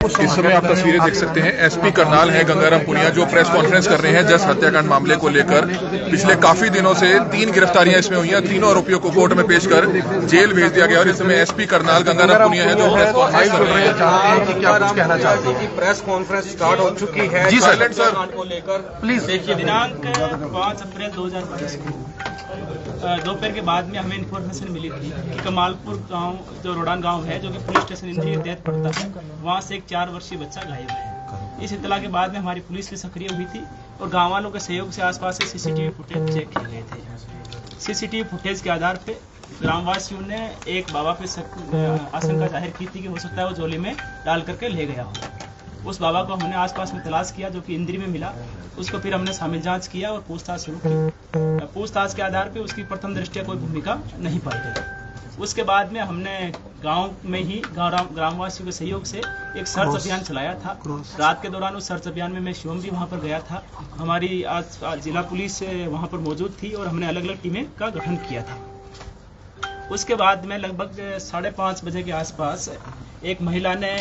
इस समय आप तस्वीरें देख सकते हैं एसपी करनाल है गंगाराम पुनिया जो प्रेस कॉन्फ्रेंस कर रहे हैं जस्ट हत्याकांड मामले को लेकर। पिछले काफी दिनों से 3 गिरफ्तारियां इसमें हुई हैं, तीनों आरोपियों को कोर्ट में पेश कर जेल भेज दिया गया और इस समय एसपी करनाल गंगाराम पुनिया है जो प्रेस कॉन्फ्रेंस कर रहे हैं। क्या कुछ कहना चाहते हैं? प्रेस कॉन्फ्रेंस स्टार्ट हो चुकी है जी साइलेंट सर को लेकर प्लीज। देखिए, दिनांक 5 अप्रैल 2022 को दोपहर के बाद में हमें इन्फॉर्मेशन मिली थी कि कमालपुर गांव जो रोडान गांव है जो कि पुलिस स्टेशन इंद्री के तहत पड़ता है, वहां से एक 4 वर्षीय बच्चा गायब है। इस इत्तला के बाद में हमारी पुलिस भी सक्रिय हुई थी और गांव वालों के सहयोग से आसपास से सीसीटीवी फुटेज चेक किए गए थे। सीसीटीवी फुटेज के आधार पे ग्रामवासियों ने एक बाबा पे आशंका जाहिर की थी कि हो सकता है वो झोली में डाल करके ले गया हो। उस बाबा को हमने आसपास में तलाश किया जो कि इंद्री में मिला। उसको फिर हमने शामिल जांच किया और पूछताछ शुरू की। पूछताछ के आधार पे उसकी प्रथम दृष्टया कोई भूमिका नहीं पाई गई। उसके बाद में हमने गांव में ही ग्रामवासियों के सहयोग से एक सर्च अभियान चलाया था। रात के दौरान उस सर्च अभियान में मैं स्वयं भी वहां पर गया था। हमारी आज जिला पुलिस वहां पर मौजूद थी और हमने अलग अलग टीमें का गठन किया था। उसके बाद में लगभग 5:30 बजे के आसपास एक महिला ने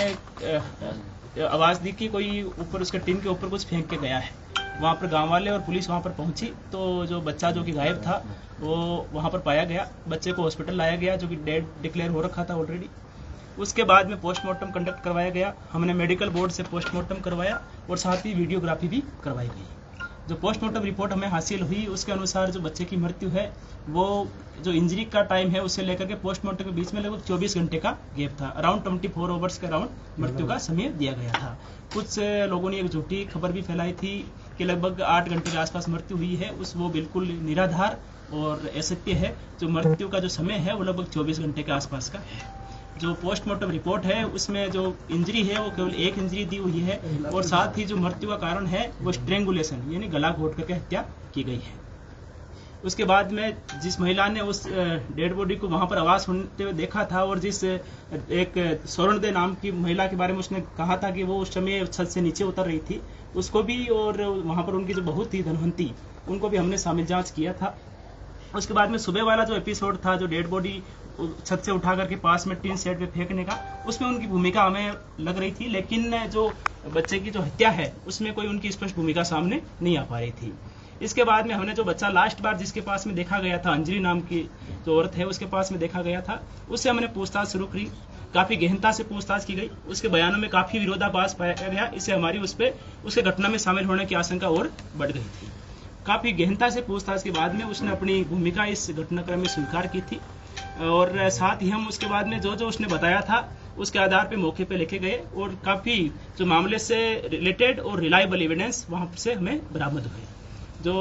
आवाज दी कि कोई ऊपर उसके टीम के ऊपर कुछ फेंक के गया है। वहाँ पर गांव वाले और पुलिस वहाँ पर पहुंची तो जो बच्चा जो कि गायब था वो वहाँ पर पाया गया। बच्चे को हॉस्पिटल लाया गया जो कि डेड डिक्लेयर हो रखा था ऑलरेडी। उसके बाद में पोस्टमार्टम कंडक्ट करवाया गया। हमने मेडिकल बोर्ड से पोस्टमार्टम करवाया और साथ ही वीडियोग्राफी भी करवाई गई। जो पोस्टमार्टम रिपोर्ट हमें हासिल हुई उसके अनुसार जो बच्चे की मृत्यु है वो जो इंजरी का टाइम है उससे लेकर के पोस्टमार्टम के बीच में लगभग 24 घंटे का गैप था। अराउंड 24 आवर्स के अराउंड मृत्यु का समय दिया गया था। कुछ लोगों ने एक झूठी खबर भी फैलाई थी कि लगभग 8 घंटे के आसपास मृत्यु हुई है। वो बिल्कुल निराधार और असत्य है। जो मृत्यु का जो समय है वो लगभग 24 घंटे के आसपास का है। जो पोस्टमार्टम रिपोर्ट है उसमें जो इंजरी है वो केवल एक इंजरी दी हुई है और साथ ही जो मृत्यु का कारण है वो स्ट्रेंगुलेशन यानी गला घोट करके हत्या की गई है। उसके बाद में जिस महिला ने उस डेड बॉडी को वहां पर आवाज सुनते हुए देखा था और जिस एक स्वर्ण दे नाम की महिला के बारे में उसने कहा था कि वो उस समय छत से नीचे उतर रही थी, उसको भी और वहां पर उनकी जो बहू थी धनवंती उनको भी हमने शामिल जांच किया था। उसके बाद में सुबह वाला जो एपिसोड था जो डेड बॉडी छत से उठा करके पास में टीन शेड पे फेंकने का, उसमें उनकी भूमिका हमें लग रही थी, लेकिन जो बच्चे की जो हत्या है उसमें कोई उनकी स्पष्ट भूमिका सामने नहीं आ पा रही थी। इसके बाद में हमने जो बच्चा लास्ट बार जिसके पास में देखा गया था, अंजलि नाम की जो औरत है उसके पास में देखा गया था, उससे हमने पूछताछ शुरू की। काफी गहनता से पूछताछ की गई। उसके बयानों में काफी विरोधाभास पाया गया। इससे हमारी उसके घटना में शामिल होने की आशंका और बढ़ गई थी। काफी गहनता से पूछताछ के बाद में उसने अपनी भूमिका इस घटनाक्रम में स्वीकार की थी और साथ ही हम उसके बाद में जो उसने बताया था उसके आधार पे मौके पे लेके गए और काफी जो मामले से रिलेटेड और रिलायबल एविडेंस वहां से हमें बरामद हुए। जो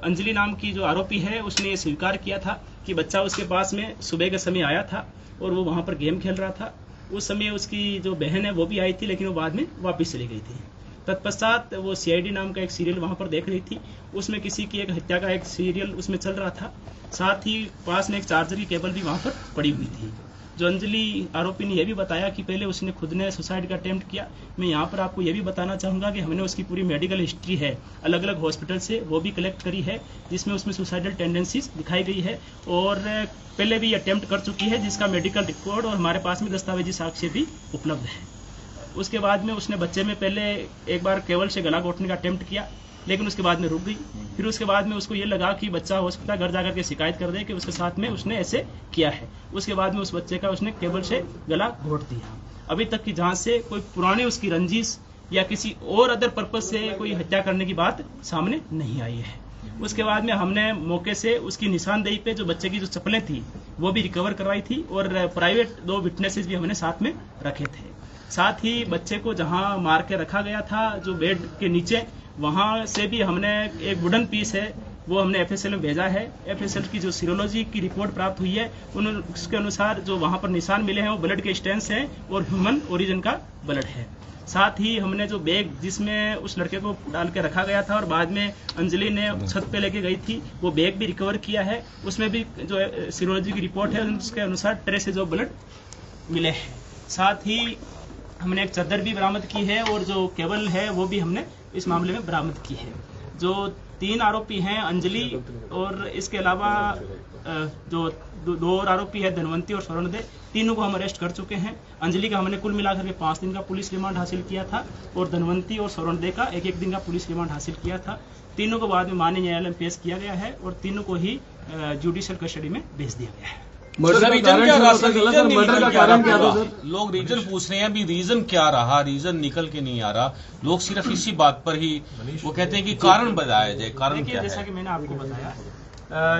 अंजलि नाम की जो आरोपी है उसने ये स्वीकार किया था कि बच्चा उसके पास में सुबह के समय आया था और वो वहां पर गेम खेल रहा था। उस समय उसकी जो बहन है वो भी आई थी लेकिन वो बाद में वापस चली गई थी। तत्पश्चात वो CID नाम का एक सीरियल वहां पर देख रही थी, उसमें किसी की एक हत्या का एक सीरियल उसमें चल रहा था। साथ ही पास में एक चार्जर की केबल भी वहां पर पड़ी हुई थी। जो अंजलि आरोपी ने यह भी बताया कि पहले उसने खुद ने सुसाइड का अटेम्प्ट किया। मैं यहाँ पर आपको यह भी बताना चाहूंगा कि हमने उसकी पूरी मेडिकल हिस्ट्री है अलग अलग हॉस्पिटल से वो भी कलेक्ट करी है जिसमें उसमें सुसाइडल टेंडेंसीज दिखाई गई है और पहले भी अटेम्प्ट कर चुकी है जिसका मेडिकल रिकॉर्ड और हमारे पास में दस्तावेजी साक्ष्य भी उपलब्ध है। उसके बाद में उसने बच्चे में पहले एक बार केवल से गला घोटने का अटेम्प्ट किया लेकिन उसके बाद में रुक गई। फिर उसके बाद में उसको ये लगा कि बच्चा हो सकता है घर जाकर के शिकायत कर दे कि उसके साथ में उसने ऐसे किया है। उसके बाद में उस बच्चे का उसने केबल से गला घोट दिया। अभी तक की जांच से कोई पुरानी उसकी रंजिश या किसी और अदर पर्पज से कोई हत्या करने की बात सामने नहीं आई है। उसके बाद में हमने मौके से उसकी निशानदेही पे जो बच्चे की जो चप्पलें थी वो भी रिकवर करवाई थी और प्राइवेट 2 विटनेसेस भी हमने साथ में रखे थे। साथ ही बच्चे को जहां मार के रखा गया था जो बेड के नीचे, वहां से भी हमने एक वुडन पीस है वो हमने FSL में भेजा है। FSL की जो सीरोलॉजी की रिपोर्ट प्राप्त हुई है उसके अनुसार जो वहां पर निशान मिले हैं वो ब्लड के स्टेन्स हैं और ह्यूमन ओरिजिन का ब्लड है। साथ ही हमने जो बैग जिसमें उस लड़के को डाल के रखा गया था और बाद में अंजलि ने छत पे लेके गई थी वो बैग भी रिकवर किया है। उसमें भी जो सीरोलॉजी की रिपोर्ट है उसके अनुसार ट्रेस से जो ब्लड मिले हैं। साथ ही हमने एक चादर भी बरामद की है और जो केबल है वो भी हमने इस मामले में बरामद की है। जो 3 आरोपी हैं अंजलि और इसके अलावा जो दो और आरोपी है धनवंती और स्वर्ण दे, तीनों को हम अरेस्ट कर चुके हैं। अंजलि का हमने कुल मिलाकर के 5 दिन का पुलिस रिमांड हासिल किया था और धनवंती और स्वर्ण दे का 1-1 दिन का पुलिस रिमांड हासिल किया था। तीनों को बाद में माननीय न्यायालय में पेश किया गया है और तीनों को ही जुडिशियल कस्टडी में भेज दिया गया है। लोग रीजन पूछ रहे हैं, अभी रीजन क्या रहा, रीजन निकल के नहीं आ रहा। लोग सिर्फ इसी बात पर ही वो कहते हैं कि कारण बताया जाए, कारण क्या है? जैसा कि मैंने आपको बताया,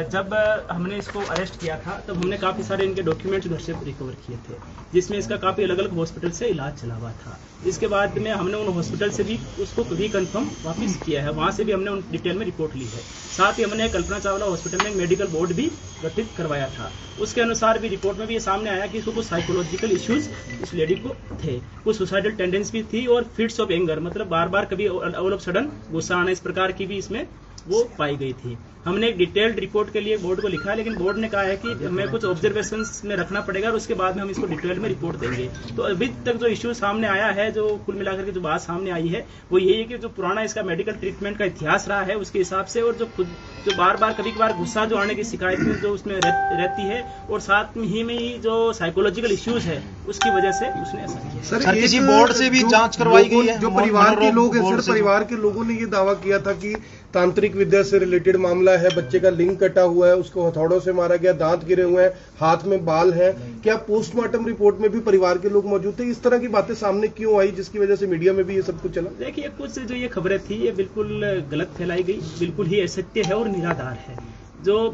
जब हमने इसको अरेस्ट किया था तब हमने काफ़ी सारे इनके डॉक्यूमेंट्स घर से रिकवर किए थे, जिसमें इसका काफ़ी अलग अलग हॉस्पिटल से इलाज चला हुआ था। इसके बाद में हमने उन हॉस्पिटल से भी उसको रिकन्फर्म वापस किया है, वहाँ से भी हमने उन डिटेल में रिपोर्ट ली है। साथ ही हमने कल्पना चावला हॉस्पिटल में एक मेडिकल बोर्ड भी गठित करवाया था। उसके अनुसार भी रिपोर्ट में भी ये सामने आया कि इसको कुछ साइकोलॉजिकल इश्यूज इस लेडी को थे, कुछ सुसाइडल टेंडेंसी भी थी और फिट्स ऑफ एंगर, मतलब बार बार कभी ऑल ऑफ सडन गुस्सा आना, इस प्रकार की भी इसमें वो पाई गई थी। हमने एक डिटेल्ड रिपोर्ट के लिए बोर्ड को लिखा है, लेकिन बोर्ड ने कहा है कि हमें कुछ ऑब्जर्वेशंस में रखना पड़ेगा और उसके बाद में हम इसको डिटेल में रिपोर्ट देंगे। तो अभी तक जो इश्यू सामने आया है, जो कुल मिलाकर के जो बात सामने आई है वो यही है कि जो पुराना इसका मेडिकल ट्रीटमेंट का इतिहास रहा है उसके हिसाब से, और जो बार बार कभी कभार गुस्सा जो आने की शिकायत जो उसमें रहती है, और साथ में ही जो साइकोलॉजिकल इश्यूज है उसकी वजह से उसने ऐसा किया। सर किसी बोर्ड से भी जांच करवाई गई है? जो परिवार के लोग हैं सर, परिवार के लोगों ने ये दावा किया था कि तांत्रिक विद्या से रिलेटेड मामला है, बच्चे का लिंग कटा हुआ है, उसको हथौड़ों से मारा गया, दांत गिरे हुए हैं, हाथ में बाल है। क्या पोस्टमार्टम रिपोर्ट में भी परिवार के लोग मौजूद थे? इस तरह की बातें सामने क्यों आई जिसकी वजह से मीडिया में भी ये सब कुछ चला? देखिए, कुछ जो ये खबरें थी ये बिल्कुल गलत फैलाई गई, बिल्कुल ही असत्य है और निराधार है। जो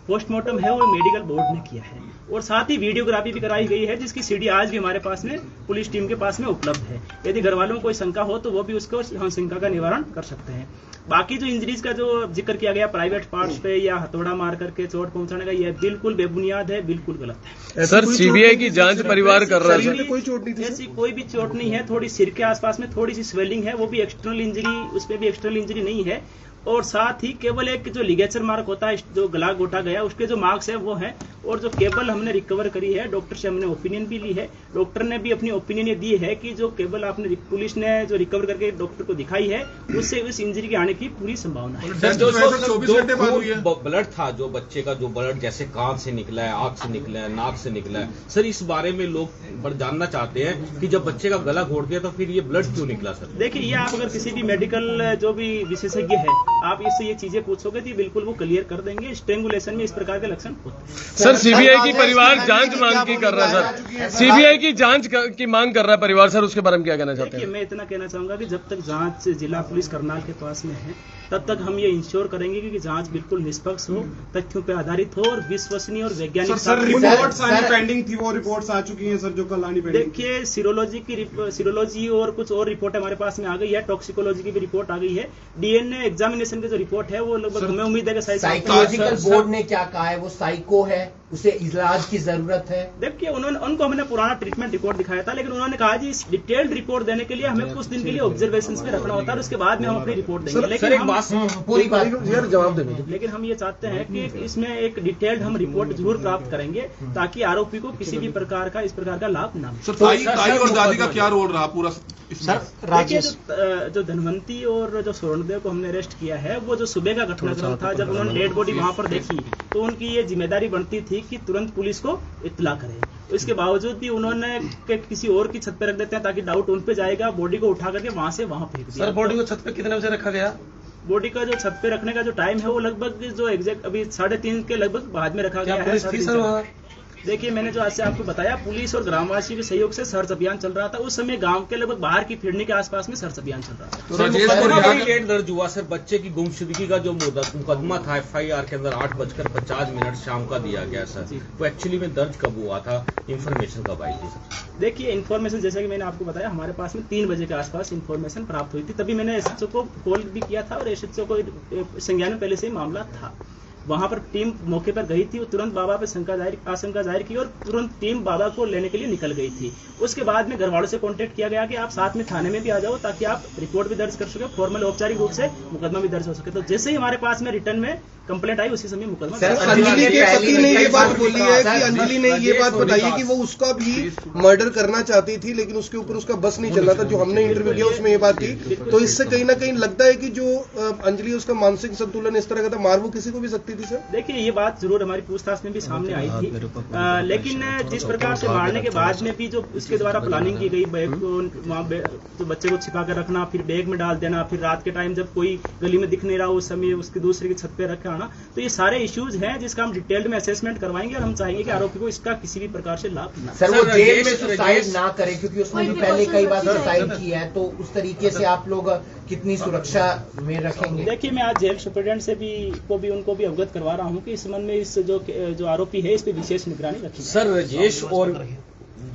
पोस्टमार्टम है वो मेडिकल बोर्ड ने किया है और साथ ही वीडियोग्राफी भी कराई गई है, जिसकी सीडी आज भी हमारे पास में पुलिस टीम के पास में उपलब्ध है। यदि घर वालों को कोई शंका हो तो वो भी उसको शंका का निवारण कर सकते हैं। बाकी जो इंजरीज का जो जिक्र किया गया प्राइवेट पार्ट्स पे या हथौड़ा मार करके चोट पहुंचाने का, यह बिल्कुल बेबुनियाद है, बिल्कुल गलत है। सर, सीबीआई की जांच परिवार कर रहा है। कोई चोट नहीं थी, ऐसी कोई भी चोट नहीं है। थोड़ी सिर के आसपास में थोड़ी सी स्वेलिंग है, वो भी एक्सटर्नल इंजरी, उसमें भी एक्सटर्नल इंजरी नहीं है। और साथ ही केवल एक जो लिगेचर मार्क होता है, जो गला गोटा गया, उसके जो मार्क्स है वो है। और जो केबल हमने रिकवर करी है, डॉक्टर से हमने ओपिनियन भी ली है, डॉक्टर ने भी अपनी ओपिनियन ये दी है कि जो केबल आपने पुलिस ने जो रिकवर करके डॉक्टर को दिखाई है, उससे उस इंजरी के आने की पूरी संभावना है। ब्लड था जो बच्चे का, जो ब्लड जैसे कान से निकला है, आंख से निकला है, नाक से निकला है, सर इस बारे में लोग जानना चाहते हैं कि जब बच्चे का गला घोट दिया तो फिर ये ब्लड क्यों निकला? सर देखिए, ये आप अगर किसी भी मेडिकल जो भी विशेषज्ञ है, आप इससे ये चीजें पूछोगे तो बिल्कुल वो क्लियर कर देंगे। स्ट्रेंगुलेशन में इस प्रकार के लक्षण होते हैं। सर, सीबीआई की परिवार जांच मांग की कर रहा है। सर, सीबीआई की जांच की मांग कर रहा है परिवार। सर, उसके बारे में क्या कहना चाहते हैं? मैं इतना कहना चाहूंगा कि जब तक जांच जिला पुलिस करनाल के पास में है, तब तक हम ये इंश्योर करेंगे कि जांच बिल्कुल निष्पक्ष हो, तथ्यों पर आधारित हो और विश्वसनीय और वैज्ञानिक। सर, रिपोर्ट्स आनी पेंडिंग थी, वो रिपोर्ट्स आ चुकी हैं सर, जो कल आनी पेंडिंग। देखिए, सीरोलॉजी और कुछ और रिपोर्ट हमारे पास में आ गई है, टॉक्सिकोलॉजी की भी रिपोर्ट आ गई है, डीएनए एग्जामिनेशन की जो रिपोर्ट है वो लगभग हमें उम्मीद है कि साइकोलॉजिकल बोर्ड ने क्या कहा है, वो साइको है, उसे इलाज की जरूरत है। देखिए, उनको हमने पुराना ट्रीटमेंट रिपोर्ट दिखाया था, लेकिन उन्होंने कहा जी डिटेल्ड रिपोर्ट देने के लिए हमें कुछ दिन के लिए ऑब्जर्वेशन में रखना होता है और उसके बाद में हम अपनी रिपोर्ट देंगे। लेकिन हम पूरी बात जवाब देंगे। लेकिन हम ये चाहते हैं कि इसमें एक डिटेल्ड हम रिपोर्ट जरूर प्राप्त करेंगे, ताकि आरोपी को किसी भी प्रकार का इस प्रकार का लाभ न हो। ताई और दादी का क्या रोल रहा पूरा? देखिए, जो धनवंती और जो स्वर्णदेव को हमने अरेस्ट किया है, वो जो सुबह का घटनाक्रम था, जब उन्होंने डेड बॉडी वहां पर देखी तो उनकी ये जिम्मेदारी बनती थी कि तुरंत पुलिस को इत्तला करें। इसके बावजूद भी उन्होंने किसी और की छत पे रख देते हैं ताकि डाउट उन पे जाएगा, बॉडी को उठा करके वहां से वहां फेंक दिया। सर, बॉडी को छत पे कितने बजे रखा गया? बॉडी का जो छत पे रखने का जो टाइम है वो लगभग जो एग्जैक्ट अभी 3:30 के लगभग बाद में रखा गया है। देखिए, मैंने जो आज से आपको बताया, पुलिस और ग्रामवासियों के सहयोग से सर्च अभियान चल रहा था। उस समय गांव के लगभग बाहर की फिरनी के आसपास में सर्च अभियान चल रहा था। तो लेट दर्ज हुआ सर, बच्चे की गुमशुदगी का जो मुकदमा था FIR के अंदर 8:50 शाम का दिया गया सर, तो एक्चुअली में दर्ज कब हुआ था, इन्फॉर्मेशन कब आई थी सर? देखिए, इन्फॉर्मेशन जैसा कि मैंने आपको बताया, हमारे पास में 3 बजे के आसपास इन्फॉर्मेशन प्राप्त हुई थी। तभी मैंने SHO को कॉल भी किया था और SHO को संज्ञान में पहले से ही मामला था। वहां पर टीम मौके पर गई थी, वो तुरंत बाबा पे आशंका जाहिर की और तुरंत टीम बाबा को लेने के लिए निकल गई थी। उसके बाद में घर वालों से कांटेक्ट किया गया कि आप साथ में थाने में भी आ जाओ, ताकि आप रिपोर्ट भी दर्ज कर सके, फॉर्मल औपचारिक रूप से मुकदमा भी दर्ज हो सके। तो जैसे ही हमारे पास में रिटर्न में कंप्लेंट आई उसी समय मुकदमा सर, दर्ज। अंजलि के पति ने ये बात बोली है सर, कि अंजलि ने ये बात बताई है कि वो उसका भी मर्डर करना चाहती थी, लेकिन उसके ऊपर उसका बस नहीं चल रहा था। जो हमने इंटरव्यू किया उसमें ये बात थी, तो इससे कहीं ना कहीं लगता है कि जो अंजलि उसका मानसिक संतुलन इस तरह का था, मार वो किसी को भी सकती थी। सर देखिए, ये बात जरूर हमारी पूछताछ में भी सामने आई थी, लेकिन जिस प्रकार से मारने के बाद में भी जो उसके द्वारा प्लानिंग की गई, बैग को वहाँ तो बच्चे को छिपा कर रखना, फिर बैग में डाल देना, फिर रात के टाइम जब कोई गली में दिख नहीं रहा उस समय उसकी दूसरे की छत पे रख आना, तो ये सारे इश्यूज हैं जिसका हम डिटेल्ड में असेसमेंट करवाएंगे और हम चाहेंगे कि आरोपी को इसका किसी भी प्रकार से लाभ ना। सर, वो सर, जेल में राजेश- सुसाइड ना करे, क्योंकि उसने भी पहले कई बार सुसाइड की है, तो उस तरीके से आप लोग कितनी सुरक्षा में रखेंगे? देखिए, मैं आज जेल सुपरिटेंडेंट से भी उनको भी अवगत करवा रहा हूँ कि इस संबंध में इस जो आरोपी है इस पे विशेष निगरानी रखी जाए। सर, राजेश और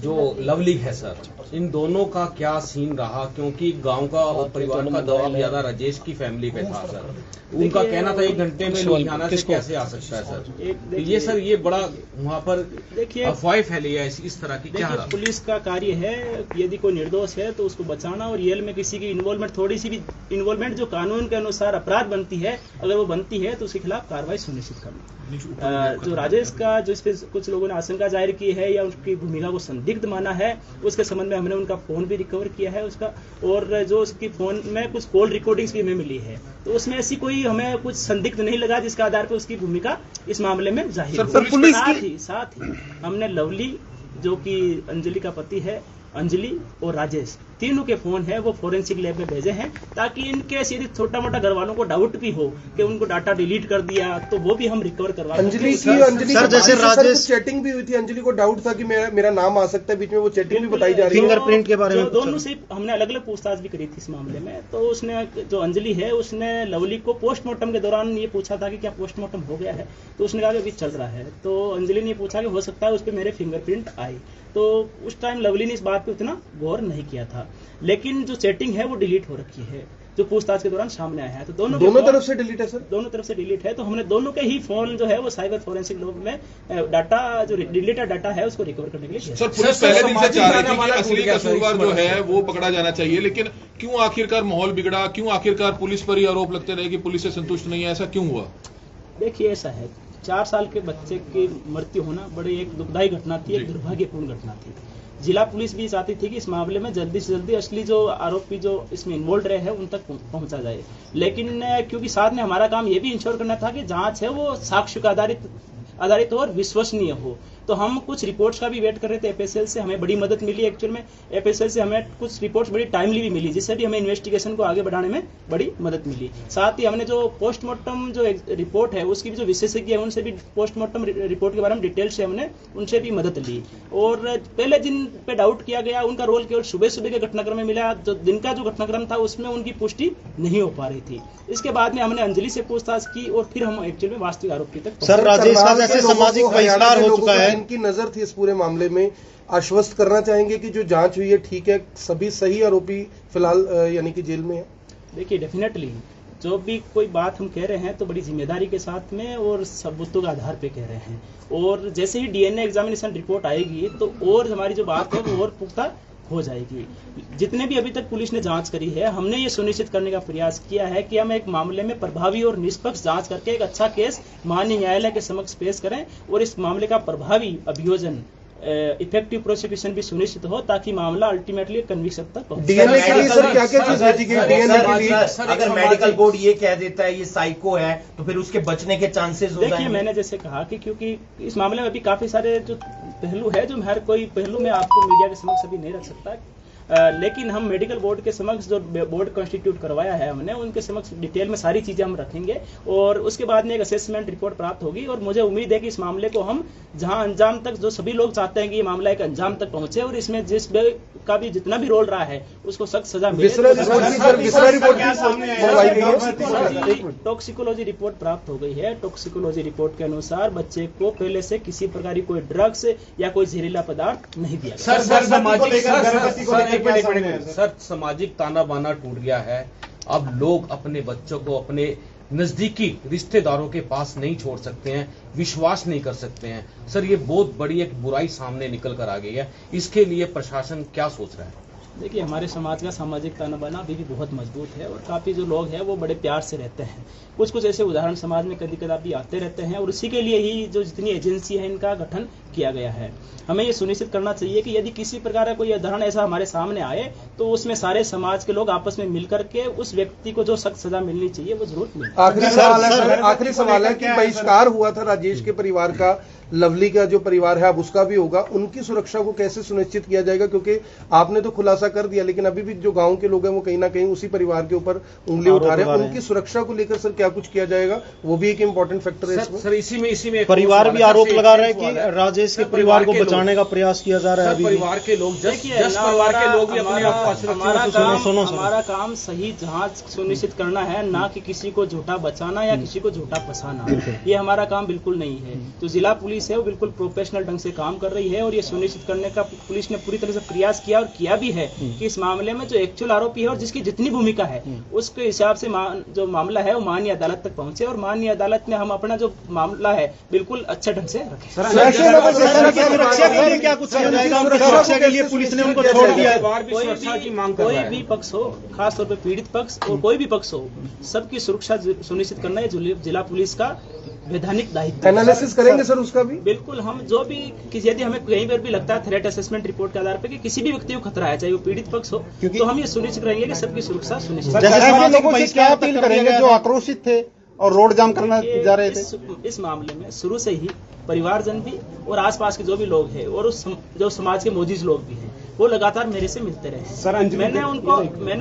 जो लवली है सर, इन दोनों का क्या सीन रहा? क्योंकि गांव का और परिवार का दबाव ज्यादा राजेश की फैमिली पे था सर। उनका कहना था 1 घंटे में लुधियाना से कैसे आ सकता है सर? ये सर, ये बड़ा वहाँ पर देखिए, अफवाह फैली है इस तरह की, क्या? देखिए, पुलिस का कार्य है, यदि कोई निर्दोष है तो उसको बचाना, और जेल में किसी की इन्वॉल्वमेंट, थोड़ी सी भी इन्वॉल्वमेंट जो कानून के अनुसार अपराध बनती है, अगर वो बनती है तो उसके खिलाफ कार्रवाई सुनिश्चित करना। जो राजेश का जो इस पे कुछ लोगों ने आशंका जाहिर की है या उसकी भूमिका को संदिग्ध माना है, उसके संबंध में हमने उनका फोन भी रिकवर किया है उसका, और जो उसकी फोन में कुछ कॉल रिकॉर्डिंग्स भी हमें मिली है, तो उसमें ऐसी कोई हमें कुछ संदिग्ध नहीं लगा जिसके आधार पर उसकी भूमिका इस मामले में जाहिर हो। साथ ही हमने लवली, जो कि अंजलि का पति है, अंजलि और राजेश, तीनों के फोन है वो फोरेंसिक लैब में भेजे हैं, ताकि इनके यदि छोटा मोटा घर वालों को डाउट भी हो कि उनको डाटा डिलीट कर दिया, तो वो भी हम रिकवर करवा अंजलि सर, जैसे राजेश चैटिंग भी हुई थी, अंजलि को डाउट था कि मेरा नाम आ सकता है बीच में, वो चैटिंग भी बताई जा रही है। फिंगरप्रिंट के बारे में दोनों से हमने अलग अलग पूछताछ भी करी थी इस मामले में। तो उसने, जो अंजलि है, उसने लवली को पोस्टमार्टम के दौरान ये पूछा था कि क्या पोस्टमार्टम हो गया है, तो उसने कहा कि अभी चल रहा है। तो अंजलि ने पूछा कि हो सकता है उस पर मेरे फिंगरप्रिंट आए, तो उस टाइम लवली ने इस बात पे उतना गौर नहीं किया था, लेकिन जो चैटिंग है वो डिलीट हो रखी है, जो पूछताछ के दौरान सामने आया है। तो दोनों तरफ से डिलीट है सर? दोनों तरफ से डिलीट है, तो हमने दोनों के ही फोन जो है वो साइबर फोरेंसिक लैब में डाटा, जो डिलीटेड डाटा है उसको रिकवर करने के लिए। सर, पुलिस पहले दिन से चाह रही थी कि असली कसूरवार जो है वो पकड़ा जाना चाहिए, लेकिन क्यों आखिरकार माहौल बिगड़ा? क्यों आखिरकार पुलिस पर ही आरोप लगते रहे कि पुलिस से संतुष्ट नहीं है? ऐसा क्यों हुआ? देखिए, ऐसा है, 4 साल के बच्चे की मृत्यु होना बड़ी एक दुखदायी घटना थी, एक दुर्भाग्यपूर्ण घटना थी। जिला पुलिस भी चाहती थी कि इस मामले में जल्दी से जल्दी असली जो आरोपी जो इसमें इन्वॉल्व रहे हैं उन तक पहुंचा जाए, लेकिन क्योंकि साथ में हमारा काम ये भी इंश्योर करना था कि जांच है वो साक्ष्य का आधारित हो और विश्वसनीय हो। तो हम कुछ रिपोर्ट्स का भी वेट कर रहे थे एफएसएल से, हमें बड़ी मदद मिली एक्चुअल में। एफएसएल से हमें कुछ रिपोर्ट्स बड़ी टाइमली भी मिली, जिससे भी हमें इन्वेस्टिगेशन को आगे बढ़ाने में बड़ी मदद मिली। साथ ही हमने जो पोस्टमार्टम जो रिपोर्ट है उसकी भी जो विशेषज्ञ है उनसे भी पोस्टमार्टम रिपोर्ट के बारे में डिटेल से हमने उनसे भी मदद ली। और पहले दिन पे डाउट किया गया, उनका रोल केवल सुबह सुबह के घटनाक्रम में मिला, जो दिन का जो घटनाक्रम था उसमें उनकी पुष्टि नहीं हो पा रही थी। इसके बाद में हमने अंजलि से पूछताछ की और फिर हम एक्चुअल में वास्तविक आरोपी तक। सर, राजेश का जैसे सामाजिक बहिष्कार हो चुका है, इनकी नजर थी इस पूरे मामले में, आश्वस्त करना चाहेंगे कि जो जांच हुई है ठीक है, सभी सही आरोपी फिलहाल यानी कि जेल में है? देखिए, डेफिनेटली जो भी कोई बात हम कह रहे हैं तो बड़ी जिम्मेदारी के साथ में और सबूतों के आधार पे कह रहे हैं, और जैसे ही डीएनए एग्जामिनेशन रिपोर्ट आएगी तो और हमारी जो बात है वो और पुख्ता हो जाएगी। जितने भी अभी तक पुलिस ने जांच करी है, हमने ये सुनिश्चित करने का प्रयास किया है कि हम एक मामले में प्रभावी और निष्पक्ष जांच करके एक अच्छा केस माननीय न्यायालय के समक्ष पेश करें और इस मामले का प्रभावी अभियोजन, इफेक्टिव प्रोसिक्यूशन भी सुनिश्चित हो, ताकि मामला अल्टीमेटली कन्विक्शन तक पहुंचे। डीएनए के लिए सर क्या-क्या चीज भेजी गई? डीएनए के लिए अगर मेडिकल बोर्ड ये कह देता है ये साइको है, तो फिर उसके बचने के चांसेस हो जाएंगे? देखिए, मैंने जैसे कहा कि क्योंकि इस मामले में अभी काफी सारे जो पहलू है, जो हर कोई पहलू में आपको मीडिया के समक्ष अभी नहीं रख सकता, लेकिन हम मेडिकल बोर्ड के समक्ष जो बोर्ड कॉन्स्टिट्यूट करवाया है हमने, उनके समक्ष डिटेल में सारी चीजें हम रखेंगे और उसके बाद में एक असेसमेंट रिपोर्ट प्राप्त होगी। और मुझे उम्मीद है कि इस मामले को हम जहां अंजाम तक, जो सभी लोग चाहते हैं कि ये मामला एक अंजाम तक पहुंचे और इसमें जिस का भी जितना भी रोल रहा है उसको सख्त सजा मिले। टॉक्सिकोलॉजी रिपोर्ट प्राप्त हो गई है। टॉक्सिकोलॉजी रिपोर्ट के अनुसार बच्चे को पहले से किसी प्रकार की कोई ड्रग्स या कोई जहरीला पदार्थ नहीं दिया गया। सर, सामाजिक ताना बाना टूट गया है। अब लोग अपने बच्चों को अपने नजदीकी रिश्तेदारों के पास नहीं छोड़ सकते हैं, विश्वास नहीं कर सकते हैं। सर, ये बहुत बड़ी एक बुराई सामने निकल कर आ गई है, इसके लिए प्रशासन क्या सोच रहा है? देखिए, हमारे समाज का सामाजिक ताना बाना अभी भी बहुत मजबूत है और काफ़ी जो लोग हैं वो बड़े प्यार से रहते हैं। कुछ कुछ ऐसे उदाहरण समाज में कभी कदापि आते रहते हैं और उसी के लिए ही जो जितनी एजेंसी है इनका गठन किया गया है। हमें ये सुनिश्चित करना चाहिए कि यदि किसी प्रकार का कोई उदाहरण ऐसा हमारे सामने आए तो उसमें सारे समाज के लोग आपस में मिलकर के उस व्यक्ति को जो सख्त सजा मिलनी चाहिए वो जरूर मिले। आखिरी सवाल है कि बहिष्कार हुआ था राजेश के परिवार का, लवली का जो परिवार है अब उसका भी होगा, उनकी सुरक्षा को कैसे सुनिश्चित किया जाएगा? क्योंकि आपने तो खुलासा कर दिया लेकिन अभी भी जो गांव के लोग हैं वो कहीं ना कहीं उसी परिवार के ऊपर उंगली उठा रहे हैं। उनकी सुरक्षा को लेकर सर क्या कुछ किया जाएगा? वो भी एक इम्पोर्टेंट फैक्टर है इसमें। सर इसी में परिवार भी आरोप लगा रहा है कि राजेश के परिवार को बचाने का प्रयास किया जा रहा है। परिवार के लोग परिवार के लोग भी अपने आप को हमारा काम सही जांच सुनिश्चित करना है, ना कि किसी को झूठा बचाना या किसी को झूठा फंसाना। ये हमारा काम बिल्कुल नहीं है। तो जिला पुलिस है वो बिल्कुल प्रोफेशनल ढंग से काम कर रही है और ये सुनिश्चित करने का पुलिस ने पूरी तरह से प्रयास किया और किया भी है कि इस मामले में जो एक्चुअल आरोपी है और जिसकी जितनी भूमिका है उसके हिसाब से जो मामला है वो माननीय अदालत तक पहुंचे और माननीय अदालत में हम अपना जो मामला है बिल्कुल अच्छे ढंग से रखें। सुरक्षा के लिए क्या कुछ किया जाएगा? सुरक्षा के लिए पुलिस ने उनको छोड़ दिया है। कोई भी पक्ष हो, खासतौर पर पीड़ित पक्ष और कोई भी पक्ष हो, सबकी सुरक्षा सुनिश्चित करना है जिला पुलिस का वैधानिक दायित्व। एनालिसिस करेंगे सर उसका भी? बिल्कुल, हम जो भी यदि हमें कहीं पर भी लगता है थ्रेट असेसमेंट रिपोर्ट के आधार पर कि किसी भी व्यक्ति को खतरा है, चाहे वो पीड़ित पक्ष हो, तो हम ये सुनिश्चित करेंगे कि सबकी सुरक्षा सुनिश्चित। लोगों से क्या अपील करेंगे जो आक्रोशित थे और रोड जाम करना जा रहे थे? इस मामले में शुरू से ही परिवारजन भी और आसपास के जो भी लोग हैं और जो समाज के मोजिज लोग भी हैं वो लगातार मेरे से मिलते रहे। सर मैंने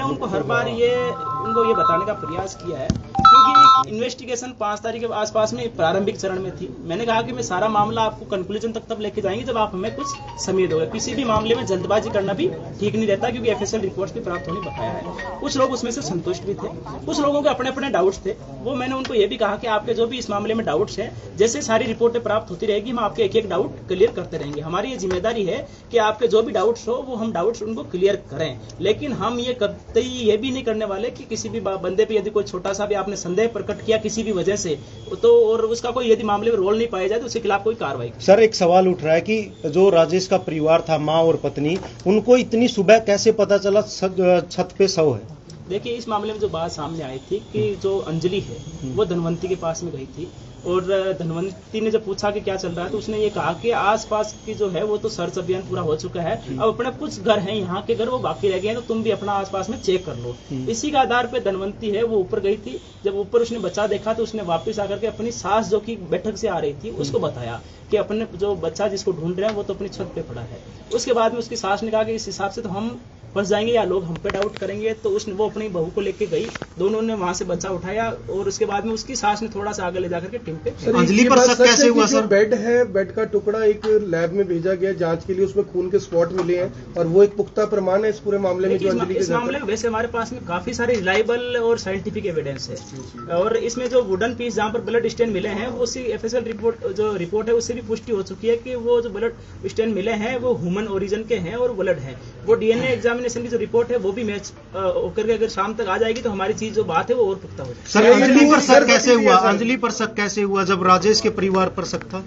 उनको हर बार उनको ये बताने का प्रयास किया है क्योंकि इन्वेस्टिगेशन 5 तारीख के आसपास में प्रारंभिक चरण में थी। मैंने कहा कि मैं सारा मामला आपको कंक्लूजन तक तब लेके जाएंगे जब आप हमें कुछ समय दोगे। किसी भी मामले में जल्दबाजी करना भी ठीक नहीं रहता क्योंकि एफएसएल रिपोर्ट्स भी प्राप्त होने बताया है। कुछ लोग उसमें से संतुष्ट भी थे, कुछ लोगों के अपने अपने डाउट्स थे। वो मैंने उनको ये भी कहा कि आपके जो भी इस मामले में डाउट्स हैं, जैसे सारी रिपोर्टें प्राप्त होती रहेगी हम आपके एक एक डाउट क्लियर करते रहेंगे। हमारी ये जिम्मेदारी है कि आपके जो भी डाउट्स हो वो हम डाउट्स उनको क्लियर करें, लेकिन हम ये कतई ये भी नहीं करने वाले कि किसी भी बंदे पे यदि कोई छोटा सा भी आपने संदेह प्रकट किया किसी भी वजह से तो और उसका कोई यदि मामले में रोल नहीं पाया जाए तो उसके खिलाफ कोई कार्रवाई। सर एक सवाल उठ रहा है कि जो राजेश का परिवार था, माँ और पत्नी, उनको इतनी सुबह कैसे पता चला छत पे शव है? देखिए, इस मामले में जो बात सामने आई थी कि जो अंजलि है वो धनवंती के पास में गई थी और धनवंती ने जब पूछा कि क्या चल रहा है तो उसने ये कहा कि आसपास की जो है वो तो सर्च अभियान पूरा हो चुका है, अब अपने कुछ घर हैं यहाँ के घर वो बाकी रह गए हैं तो तुम भी अपना आसपास में चेक कर लो। इसी के आधार पे धनवंती है वो ऊपर गई थी। जब ऊपर उसने बच्चा देखा तो उसने वापस आकर के अपनी सास जो कि बैठक से आ रही थी उसको बताया कि अपने जो बच्चा जिसको ढूंढ रहे हैं वो तो अपनी छत पे पड़ा है। उसके बाद में उसकी सास ने कहा कि इस हिसाब से तो हम फंस जाएंगे या लोग हम पे डाउट करेंगे, तो उसने वो अपनी बहू को लेके गई, दोनों ने वहां से बच्चा उठाया और उसके बाद में उसकी सास ने थोड़ा सा आगे ले जाकर के टीम पे। अंजलि पर शक कैसे हुआ सर? बेड है, बेड का टुकड़ा एक लैब में भेजा गया जांच के लिए, उसमें खून के स्पॉट मिले हैं और वो एक पुख्ता प्रमाण है इस पूरे मामले में जो अंजलि के इस मामले में वैसे हमारे पास में काफी सारे रिलायबल और साइंटिफिक एविडेंस है और इसमें जो वुडन पीस जहाँ पर ब्लड स्टेन मिले हैं वो उसी एफएसएल रिपोर्ट है उससे भी पुष्टि हो चुकी है कि वो जो ब्लड स्टेन मिले हैं वो ह्यूमन ओरिजिन के हैं और ब्लड है। वो डीएनए एग्जामिनेशन की जो रिपोर्ट है वो भी मैच होकर के अगर शाम तक आ जाएगी तो हमारी चीज जो बात है वो और पुख्ता हो जाएगी। सर अंजलि पर शक कैसे हुआ? अंजलि पर शक कैसे हुआ जब राजेश के परिवार पर शक था?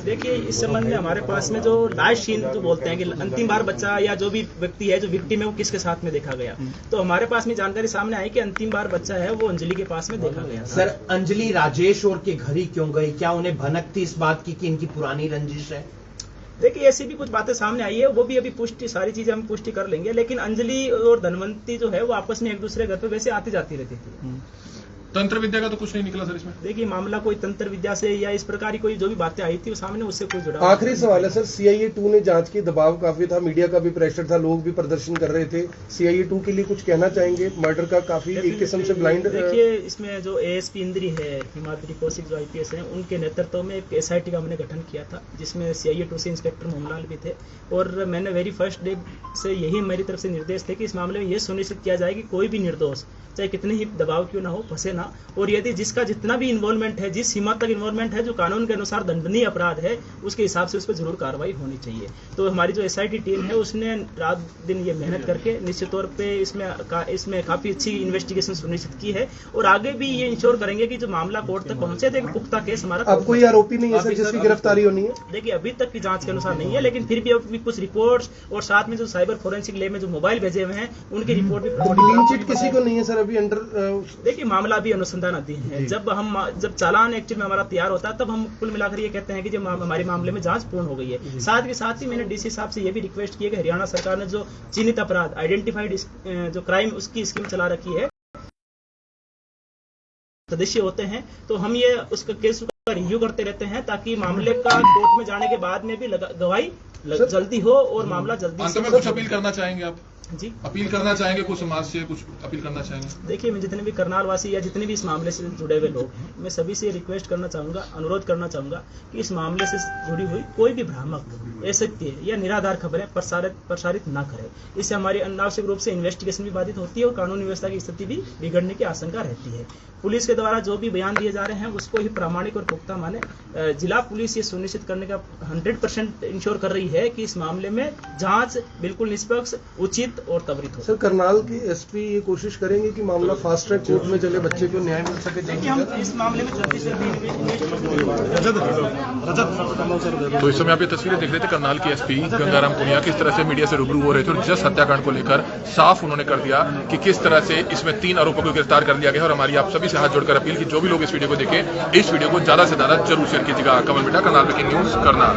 देखिए, इस संबंध में हमारे पास में जो लास्ट सीन जो बोलते हैं कि अंतिम बार बच्चा या जो भी व्यक्ति है जो विक्टिम है वो किसके साथ में देखा गया, तो हमारे पास में जानकारी सामने आई कि अंतिम बार बच्चा है वो अंजलि के पास में देखा गया। सर अंजलि राजेश और के घर ही क्यों गई? क्या उन्हें भनक थी इस बात की कि इनकी पुरानी रंजिश है? देखिए, ऐसी भी कुछ बातें सामने आई है, वो भी अभी पुष्टि सारी चीजें हम पुष्टि कर लेंगे, लेकिन अंजलि और धनवंती जो है वो आपस में एक दूसरे घर पे वैसे आती जाती रहती थी। तंत्र विद्या का तो कुछ नहीं निकला सर इसमें? देखिए, मामला कोई तंत्र विद्या से या इस प्रकार की कोई जो भी बातें आई थी वो सामने उससे कोई जुड़ा। आखिरी सवाल है सर, CIA 2 ने जांच की, दबाव काफी था, मीडिया का भी प्रेशर था, लोग भी प्रदर्शन कर रहे थे, CIA 2 के लिए कुछ कहना चाहेंगे? मर्डर का काफी एक किस्म से ब्लाइंड। देखिए, इसमें जो ASP इंद्री है, हिमाद्री कौशिक जो IPS है, उनके नेतृत्व में एक SIT का हमने गठन किया था जिसमें CIA 2 से इंस्पेक्टर मोहनलाल भी थे और मैंने वेरी फर्स्ट डे से यही मेरी तरफ से निर्देश थे कि इस मामले में यह सुनिश्चित किया जाए कि कोई भी निर्दोष चाहे कितने ही दबाव क्यों ना हो फंसे ना करना, और यदि जिसका जितना भी इन्वॉल्वमेंट है, जिस सीमा तक इन्वॉल्वमेंट है जो कानून के अनुसार दंडनीय अपराध है, उसके हिसाब से उस पर जरूर कार्रवाई होनी चाहिए। तो हमारी जो एसआईटी टीम है उसने रात दिन ये मेहनत करके निश्चित तौर पे इसमें काफी अच्छी इन्वेस्टिगेशन सुनिश्चित की है, और आगे भी ये इंश्योर करेंगे कि जो मामला कोर्ट तक पहुंचे तो एक पुख्ता केस हमारा। अब कोई आरोपी नहीं है सर जिसकी गिरफ्तारी होनी है? देखिए अभी तक की जांच के अनुसार नहीं है, लेकिन फिर भी अभी कुछ रिपोर्ट्स और साथ में जो साइबर फोरेंसिक लैब में जो मोबाइल भेजे हुए हैं उनकी रिपोर्ट भी क्लीन चिट किसी को नहीं है सर अभी अंडर? देखिए मामला अभी अनुसंधानाधीन है। जब चालान एक्चुअली में हमारा तैयार होता है तब हम कुल मिलाकर ये कहते हैं कि जो हमारे मामले में जांच पूर्ण हो गई है। साथ ही मैंने डीसी साहब से ये भी रिक्वेस्ट की है कि हरियाणा सरकार ने जो चिन्हित अपराध आइडेंटिफाइड जो क्राइम उसकी स्कीम चला रखी है, सदस्य होते हैं तो हम ये उसका केस का रिव्यू करते रहते हैं ताकि मामले का कोर्ट में जाने के बाद में भी गवाही जल्दी हो और मामला जल्दी। अंत में कुछ अपील करना चाहेंगे आप? जी अपील करना चाहेंगे कुछ समाज से, कुछ अपील करना चाहेंगे? देखिए मैं जितने भी करनाल वासी या जितने भी इस मामले से जुड़े हुए लोग हैं, मैं सभी से रिक्वेस्ट करना चाहूंगा, अनुरोध करना चाहूंगा कि इस मामले से जुड़ी हुई कोई भी भ्रामक असत्य या निराधार खबरें प्रसारित न करें। इससे हमारी अनावश्यक रूप से इन्वेस्टिगेशन भी बाधित होती है और कानून व्यवस्था की स्थिति भी बिगड़ने की आशंका रहती है। पुलिस के द्वारा जो भी बयान दिए जा रहे हैं उसको ही प्रामाणिक और पुख्ता माने। जिला पुलिस ये सुनिश्चित करने का 100% इंश्योर कर रही है कि इस मामले में जांच बिल्कुल निष्पक्ष, उचित और त्वरित हो। सर करनाल के एसपी ये कोशिश करेंगे कि मामला फास्ट ट्रैक कोर्ट में चले, बच्चे को न्याय मिल सके। देखिए हम इस मामले में जल्दी से तो इस समय आप ये तस्वीरें देख रहे थे करनाल के एसपी गंगाराम पुनिया किस तरह से मीडिया से रूबरू हो रहे थे और जस हत्याकांड को लेकर साफ उन्होंने कर दिया कि किस तरह से इसमें 3 आरोपों को गिरफ्तार कर लिया गया। और हमारी आप सभी से हाथ जोड़कर अपील की जो भी लोग इस वीडियो को देखें, इस वीडियो को ज्यादा से ज्यादा जरूर शेयर कीजिएगा। कमल बेटा, करनाल ब्रेकिंग न्यूज, करनाल।